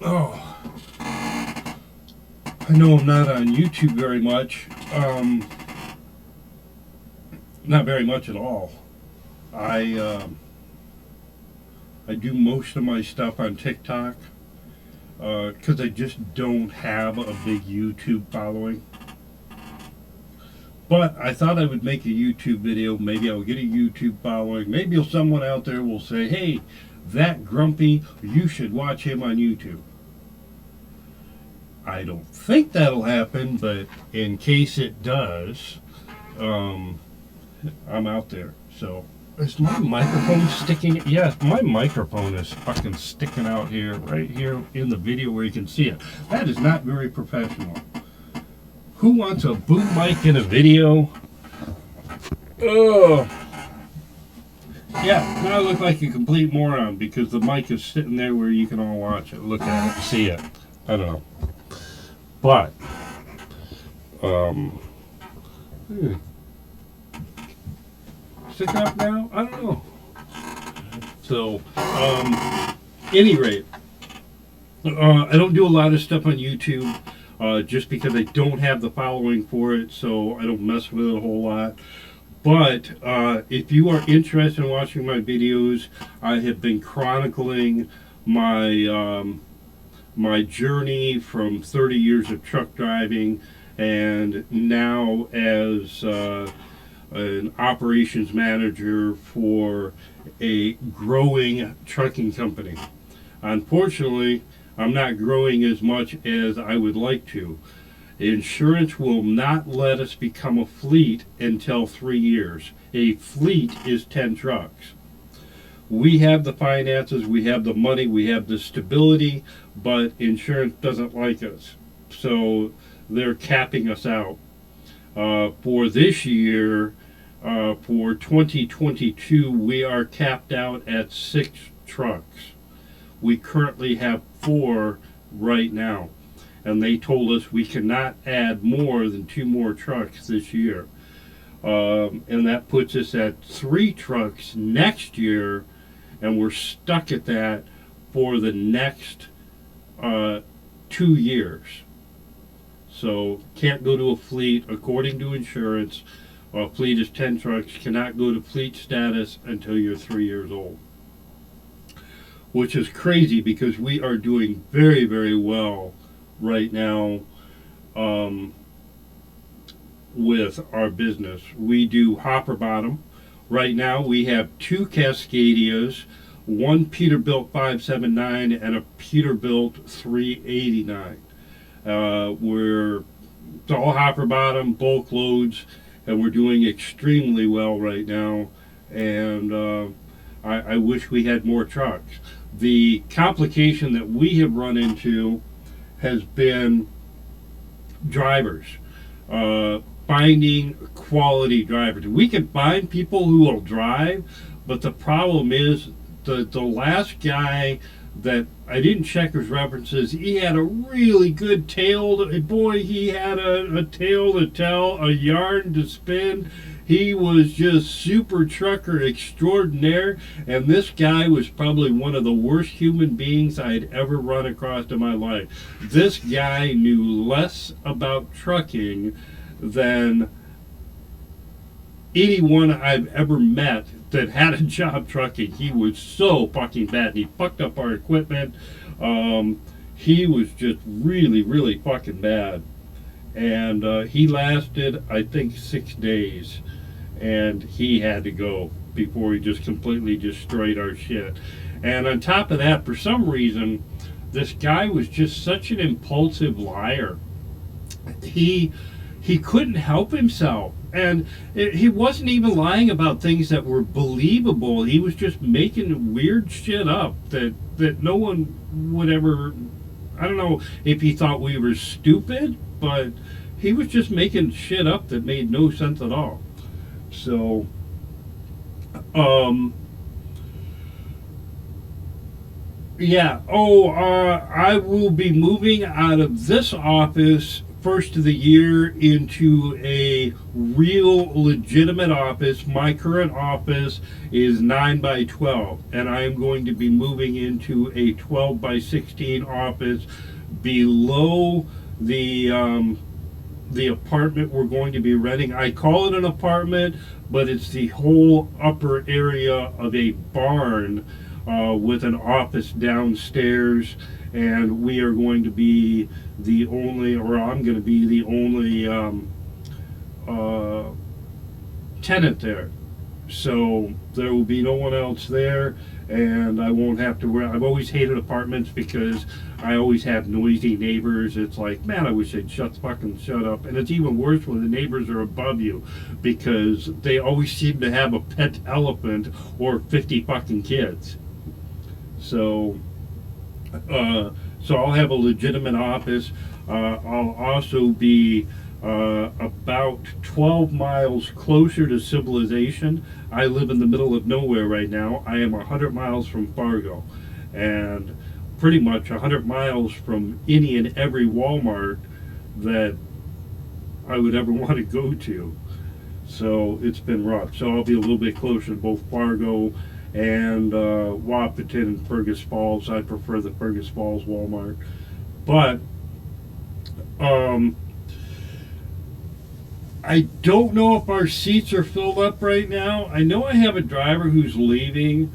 Oh, I know I'm not on YouTube very much. Not very much at all. I I do most of my stuff on TikTok because I just don't have a big YouTube following. But I thought I would make a YouTube video. Maybe I'll get a YouTube following. Maybe someone out there will say, "Hey, that Grumpy, you should watch him on YouTube." I don't think that'll happen, but in case it does, um, I'm out there. So, is my microphone sticking? Yeah, my microphone is fucking sticking out here, right here in the video where you can see it. That is not very professional. Who wants a boom mic in a video? Oh, yeah, now I look like a complete moron because the mic is sitting there where you can all watch it, look at it, see it. I don't know. But, um, hmm, stick up now? I don't know. So, any rate, I don't do a lot of stuff on YouTube just because I don't have the following for it, so I don't mess with it a whole lot. But if you are interested in watching my videos, I have been chronicling my journey from 30 years of truck driving and now as an operations manager for a growing trucking company. Unfortunately, I'm not growing as much as I would like to. Insurance will not let us become a fleet until 3 years. A fleet is 10 trucks. We have the finances, we have the money, we have the stability, but insurance doesn't like us. So they're capping us out. For this year, for 2022, we are capped out at 6 trucks. We currently have 4 right now. And they told us we cannot add more than 2 more trucks this year. And that puts us at 3 trucks next year, and we're stuck at that for the next 2 years. So can't go to a fleet according to insurance. A fleet is 10 trucks. Cannot go to fleet status until you're 3 years old, which is crazy because we are doing very, very well right now with our business. We do hopper bottom. Right now we have 2 Cascadias, one Peterbilt 579 and a Peterbilt 389. It's all hopper bottom, bulk loads, and we're doing extremely well right now. And I wish we had more trucks. The complication that we have run into has been drivers. Finding quality drivers. We can find people who will drive, but the problem is the last guy that I didn't check his references, he had a really good tale. Boy, he had a tale to tell, a yarn to spin. He was just super trucker extraordinaire, and this guy was probably one of the worst human beings I had ever run across in my life. This guy knew less about trucking than anyone I've ever met that had a job trucking. He was so fucking bad. He fucked up our equipment. He was just really, really fucking bad. And he lasted, I think, 6 days. And he had to go before he just completely destroyed our shit. And on top of that, for some reason, this guy was just such an impulsive liar. He couldn't help himself. And he wasn't even lying about things that were believable. He was just making weird shit up that no one would ever. I don't know if he thought we were stupid, but he was just making shit up that made no sense at all. So, yeah. I will be moving out of this office first of the year into a real legitimate office. My current office is 9 by 12, and I am going to be moving into a 12 by 16 office below the apartment we're going to be renting. I call it an apartment, but it's the whole upper area of a barn with an office downstairs, and we are going to be the only, or I'm going to be the only tenant there. So there will be no one else there, and I won't have to I've always hated apartments because I always have noisy neighbors. It's like, man, I wish they'd shut up. And it's even worse when the neighbors are above you, because they always seem to have a pet elephant or 50 fucking kids. So I'll have a legitimate office. I'll also be about 12 miles closer to civilization. I live in the middle of nowhere right now. I am 100 miles from Fargo, and pretty much 100 miles from any and every Walmart that I would ever want to go to. So it's been rough. So I'll be a little bit closer to both Fargo and Wahpeton and Fergus Falls. I prefer the Fergus Falls Walmart. But I don't know if our seats are filled up right now. I know I have a driver who's leaving,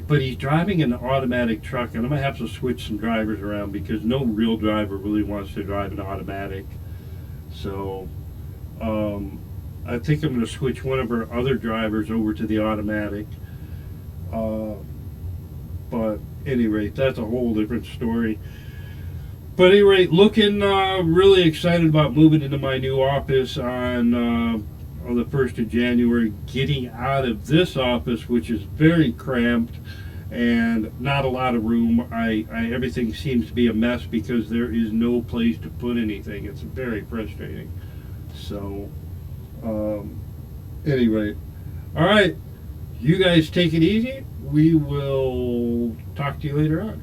but he's driving an automatic truck, and I'm going to have to switch some drivers around because no real driver really wants to drive an automatic. So I think I'm going to switch one of our other drivers over to the automatic. But at any rate, that's a whole different story. But at any rate, looking really excited about moving into my new office on the 1st of January, getting out of this office, which is very cramped and not a lot of room. Everything seems to be a mess because there is no place to put anything. It's very frustrating. So, at any rate, all right, you guys take it easy. We will talk to you later on.